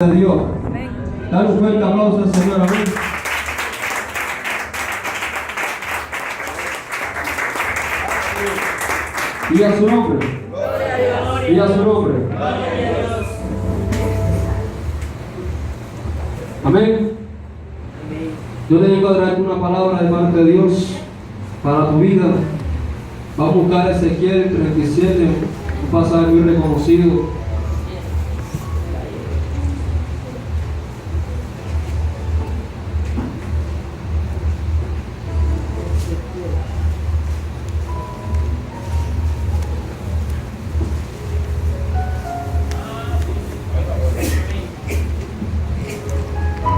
de Dios. Dar un fuerte aplauso al Señor. Amén. Y a su nombre. Y a su nombre. Amén. Yo te vengo a traer una palabra de parte de Dios para tu vida. Vamos a buscar Ezequiel 37, un pasaje muy reconocido.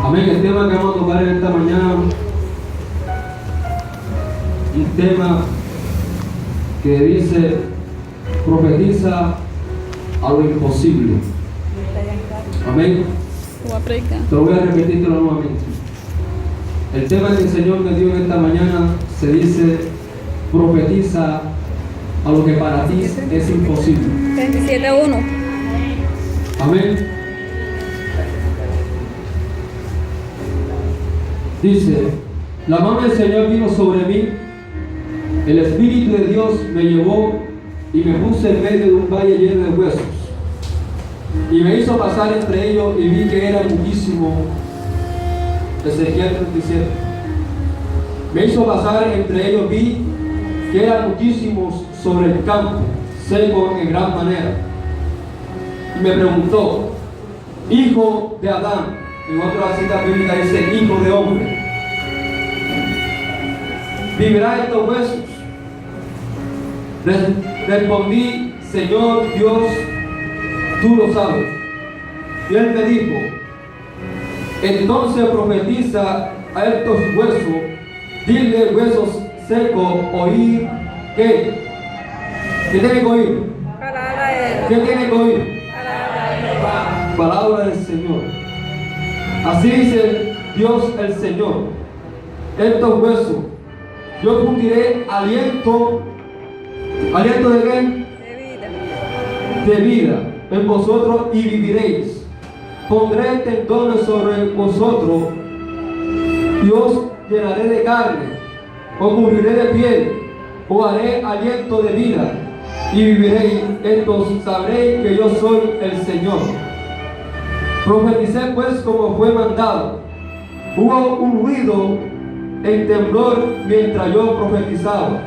Amén. El tema que vamos a tocar en esta mañana, un tema que dice: profetiza a lo imposible. Amén. Te lo voy a repetir nuevamente. El tema que el Señor me dio en esta mañana se dice: profetiza a lo que para ti es imposible. 27:1. Amén. Dice: la mano del Señor vino sobre mí, el Espíritu de Dios me llevó y me puso en medio de un valle lleno de huesos, y me hizo pasar entre ellos y vi que era muchísimo. Ezequiel 37. Me hizo pasar entre ellos, vi que eran muchísimos sobre el campo, seco en gran manera. Y me preguntó: hijo de Adán. En otra cita bíblica dice: hijo de hombre, ¿vivirá estos huesos? Respondí: Señor Dios, tú lo sabes. Y él me dijo: entonces profetiza a estos huesos, dile, huesos secos, oír. ¿Qué? ¿Qué tiene que oír? ¿Qué tiene que oír? Palabra del Señor. Así dice Dios el Señor: estos huesos, yo fundiré aliento. ¿Aliento de qué? De vida en vosotros y viviréis. Pondré tendones sobre vosotros y os llenaré de carne, os cubriré de piel, os haré aliento de vida y viviréis. Entonces sabréis que yo soy el Señor. Profeticé pues como fue mandado. Hubo un ruido en temblor mientras yo profetizaba.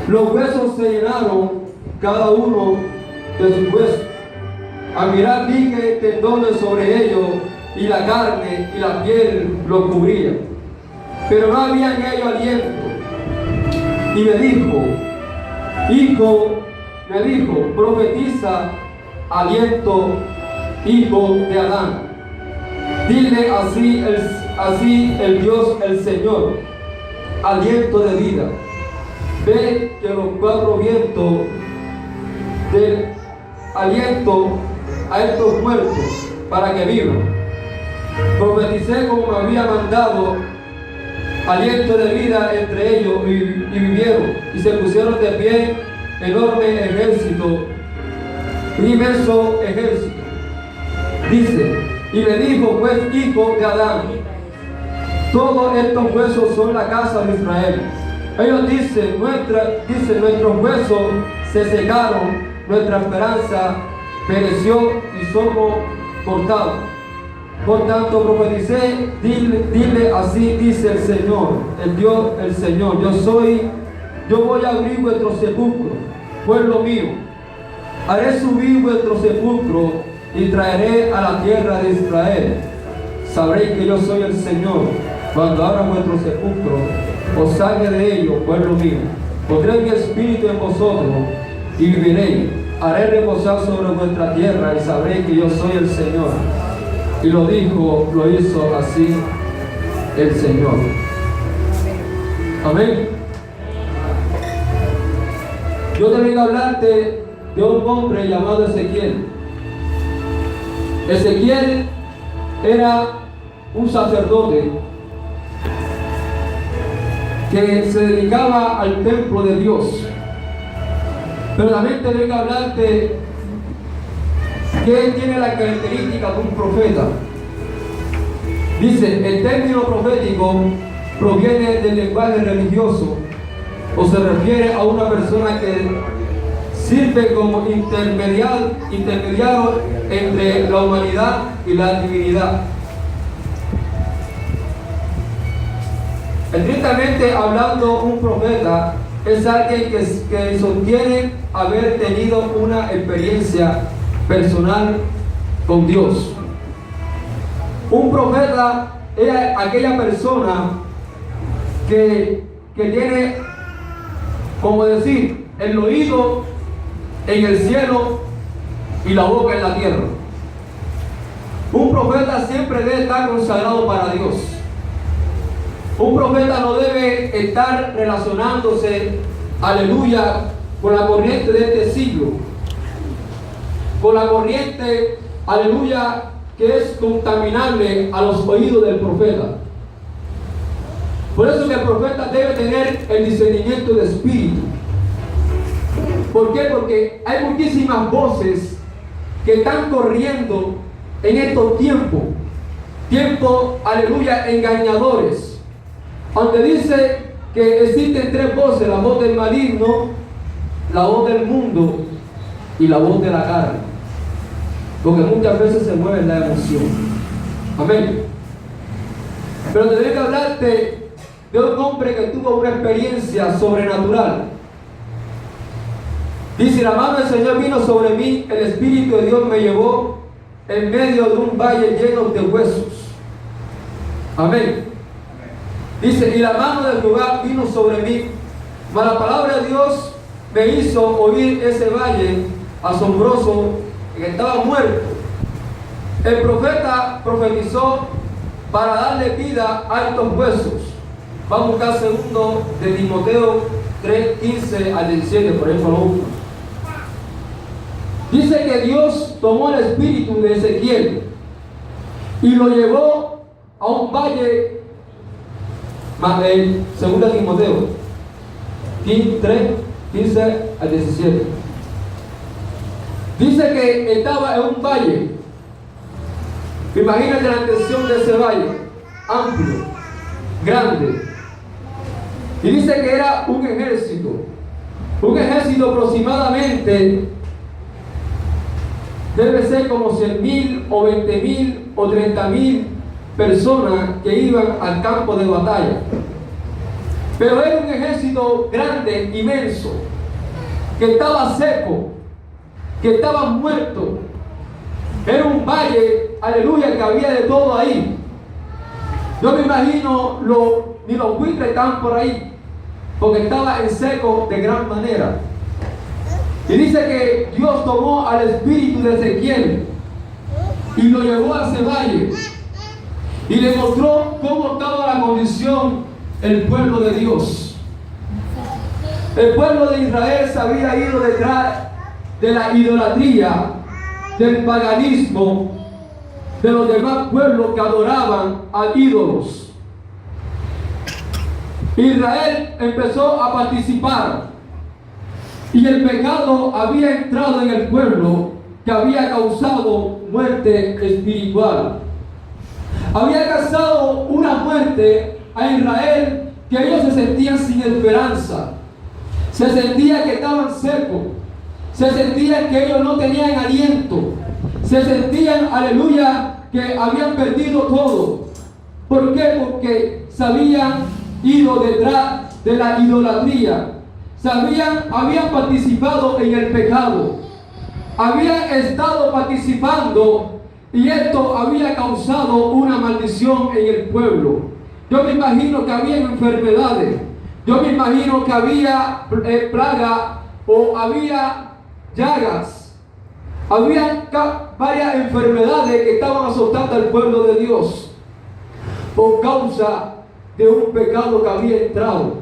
Los huesos se llenaron, cada uno de sus huesos. Al mirar vi que tendones sobre ellos, y la carne y la piel lo cubrían, pero no había en ellos aliento. Y me dijo, profetiza, aliento, hijo de Adán. Dile así el Dios, el Señor, aliento de vida. Ve que los cuatro vientos del aliento a estos muertos para que vivan. Profeticé como me había mandado, aliento de vida entre ellos, y vivieron, y se pusieron de pie enorme ejército, un inmenso ejército. Dice: y me dijo, pues, hijo de Adán, todos estos huesos son la casa de Israel. Ellos dicen, nuestros huesos se secaron, nuestra esperanza pereció y somos cortados. Por tanto profeticé, dile así dice el Señor, el Dios, el Señor: yo voy a abrir vuestro sepulcro, pueblo mío. Haré subir vuestro sepulcro y traeré a la tierra de Israel. Sabréis que yo soy el Señor cuando abra vuestro sepulcro, os saque de ello, pueblo mío. Pondré mi espíritu en vosotros y viviréis. Haré reposar sobre vuestra tierra y sabréis que yo soy el Señor. Y lo hizo así el Señor. Amén. Yo te vengo a hablarte de un hombre llamado Ezequiel. Ezequiel era un sacerdote que se dedicaba al templo de Dios. Pero también te vengo a hablarte ¿Qué tiene la característica de un profeta? Dice, el término profético proviene del lenguaje religioso o se refiere a una persona que sirve como intermediario entre la humanidad y la divinidad. Estrictamente hablando, un profeta es alguien que sostiene haber tenido una experiencia personal con Dios. Un profeta es aquella persona que tiene, como decir, el oído en el cielo y la boca en la tierra. Un profeta siempre debe estar consagrado para Dios. Un profeta no debe estar relacionándose, aleluya, con la corriente de este siglo, con la corriente, aleluya, que es contaminable a los oídos del profeta. Por eso que el profeta debe tener el discernimiento de espíritu. ¿Por qué? Porque hay muchísimas voces que están corriendo en estos tiempos, aleluya, engañadores, donde dice que existen tres voces: la voz del maligno, la voz del mundo y la voz de la carne, porque muchas veces se mueve la emoción. Amén. Pero tendré que hablarte de un hombre que tuvo una experiencia sobrenatural. Dice, la mano del Señor vino sobre mí, el Espíritu de Dios me llevó en medio de un valle lleno de huesos. Amén. Dice, y la mano de Jehová vino sobre mí, mas la palabra de Dios me hizo oír ese valle asombroso que estaba muerto. El profeta profetizó para darle vida a estos huesos. Vamos a buscar segundo de Timoteo 3:15 al 17, por ejemplo, lo busco. Dice que Dios tomó el espíritu de Ezequiel y lo llevó a un valle, segundo de Timoteo 3:15 al 17. Dice que estaba en un valle. Imagínate la extensión de ese valle, amplio, grande. Y dice que era un ejército aproximadamente, debe ser como 100,000 o 20,000 o 30,000 personas que iban al campo de batalla. Pero era un ejército grande, inmenso, que estaba seco, que estaba muerto. Era un valle, aleluya, que había de todo ahí. Yo me imagino, ni los buitres estaban por ahí, porque estaba en seco de gran manera. Y dice que Dios tomó al espíritu de Ezequiel y lo llevó a ese valle y le mostró cómo estaba la condición del pueblo de Dios. El pueblo de Israel se había ido detrás de la idolatría, del paganismo, de los demás pueblos que adoraban a ídolos. Israel empezó a participar y el pecado había entrado en el pueblo, que había causado muerte espiritual. Había causado una muerte a Israel, que ellos se sentían sin esperanza, se sentían que estaban secos, se sentían que ellos no tenían aliento, se sentían, aleluya, que habían perdido todo. ¿Por qué? Porque se habían ido detrás de la idolatría, habían participado en el pecado, habían estado participando, y esto había causado una maldición en el pueblo. Yo me imagino que había enfermedades, yo me imagino que había plaga o había llagas, había varias enfermedades que estaban azotando al pueblo de Dios por causa de un pecado que había entrado.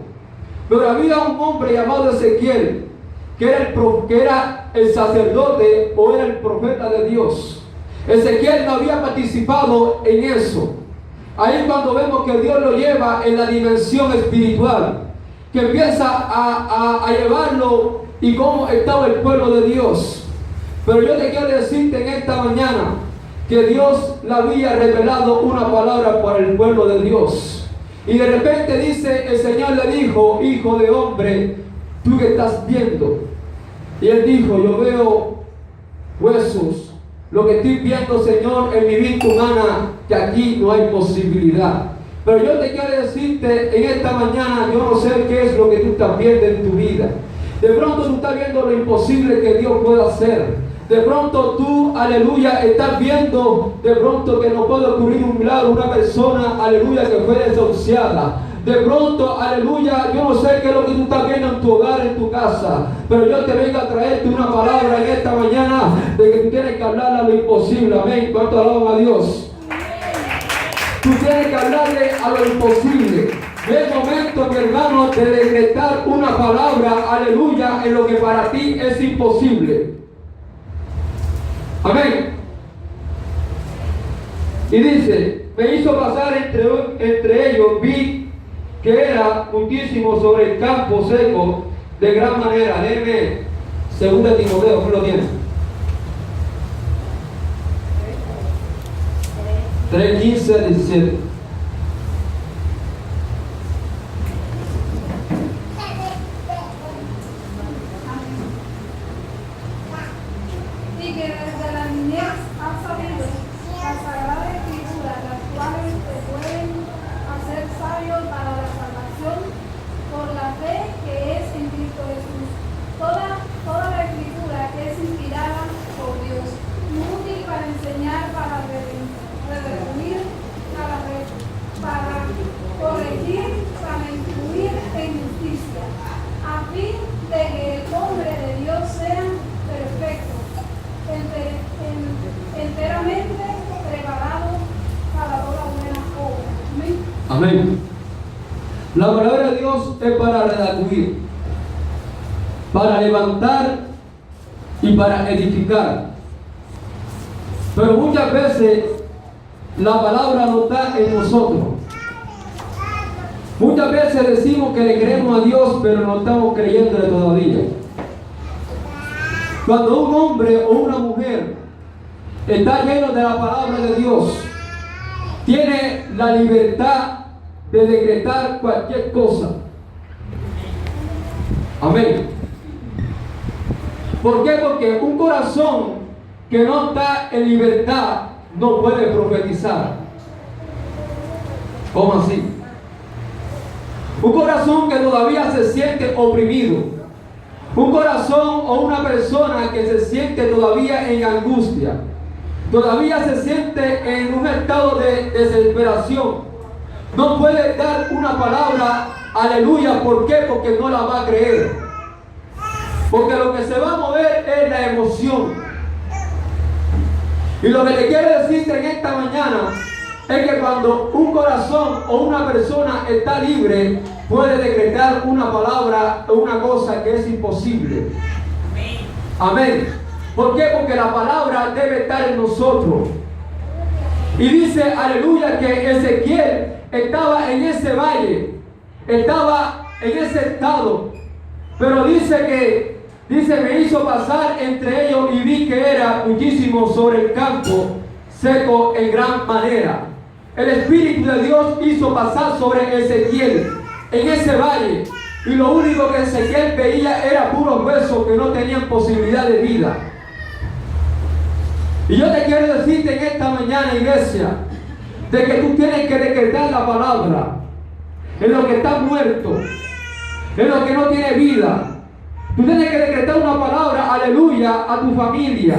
Pero había un hombre llamado Ezequiel, que era el sacerdote o era el profeta de Dios. Ezequiel no había participado en eso. Ahí cuando vemos que Dios lo lleva en la dimensión espiritual, que empieza a llevarlo y cómo estaba el pueblo de Dios. Pero yo te quiero decirte en esta mañana que Dios le había revelado una palabra para el pueblo de Dios. Y de repente dice, el Señor le dijo, hijo de hombre, ¿tú qué estás viendo? Y él dijo, yo veo huesos. Lo que estoy viendo, Señor, en mi vista humana, que aquí no hay posibilidad. Pero yo te quiero decirte en esta mañana, yo no sé qué es lo que tú estás viendo en tu vida. De pronto tú estás viendo lo imposible que Dios puede hacer. De pronto tú, aleluya, estás viendo de pronto que no puede ocurrir un milagro, una persona, aleluya, que fue desahuciada. De pronto, aleluya, yo no sé qué es lo que tú estás viendo en tu hogar, en tu casa, pero yo te vengo a traerte una palabra en esta mañana de que tú tienes que hablarle a lo imposible. Amén. ¿Cuánto alaban a Dios? Tú tienes que hablarle a lo imposible. Es momento, mi hermano, de decretar una palabra, aleluya, en lo que para ti es imposible. Amén. Y dice, me hizo pasar entre ellos, vi que era muchísimo sobre el campo seco de gran manera. Léeme 2 Timoteo, ¿qué lo tiene? 3:15-17. Y que desde la niñez has sabido la Sagrada Escritura, las cuales te pueden hacer sabio para la salvación por la fe que es en Cristo Jesús. Toda la Escritura que es inspirada por Dios, muy útil para enseñar, para redarguir, para corregir, para instruir en justicia, a fin de que el hombre de Dios sea perfecto, enteramente preparado para toda buena obra. Amén. Amén. La palabra de Dios es para redarguir, para levantar y para edificar. Pero muchas veces la palabra no está en nosotros. Muchas veces decimos que le creemos a Dios, pero no estamos creyéndole todavía. Cuando un hombre o una mujer está lleno de la palabra de Dios, tiene la libertad de decretar cualquier cosa. Amén. ¿Por qué? Porque un corazón que no está en libertad no puede profetizar. ¿Cómo así? Un corazón que todavía se siente oprimido. Un corazón o una persona que se siente todavía en angustia. Todavía se siente en un estado de desesperación. No puede dar una palabra, aleluya. ¿Por qué? Porque no la va a creer. Porque lo que se va a mover es la emoción. Y lo que te quiero decirte en esta mañana es que cuando un corazón o una persona está libre, puede decretar una palabra o una cosa que es imposible. Amén. ¿Por qué? Porque la palabra debe estar en nosotros. Y dice, aleluya, que Ezequiel estaba en ese valle, estaba en ese estado, pero dice, me hizo pasar entre ellos y vi que era muchísimo sobre el campo seco en gran manera. El Espíritu de Dios hizo pasar sobre Ezequiel en ese valle, y lo único que Ezequiel veía era puros huesos que no tenían posibilidad de vida. Y yo te quiero decirte en esta mañana, iglesia, de que tú tienes que decretar la palabra en lo que está muerto, en lo que no tiene vida. Tú tienes que decretar una palabra, aleluya, a tu familia.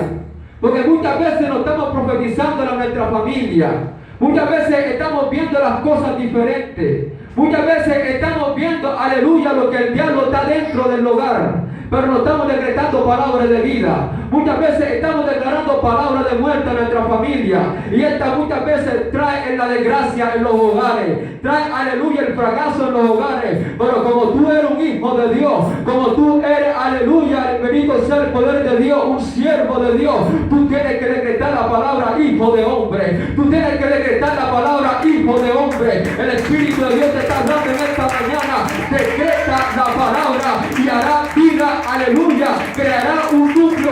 Porque muchas veces no estamos profetizando a nuestra familia. Muchas veces estamos viendo las cosas diferentes. Muchas veces estamos viendo, aleluya, lo que el diablo está dentro del hogar. Pero no estamos decretando palabras de vida. Muchas veces estamos declarando palabras de muerte a nuestra familia. Y esta muchas veces trae en la desgracia en los hogares. Trae, aleluya, el fracaso en los hogares. Pero como tú eres un hijo de Dios, como tú eres, aleluya, el bendito sea el poder de Dios, un siervo de Dios, tú tienes que decretar la palabra hijo de hombre. Tú tienes que decretar la palabra hijo de hombre. El Espíritu de Dios te está hablando en esta mañana. Decreta la palabra y hará vida, aleluya, creará un núcleo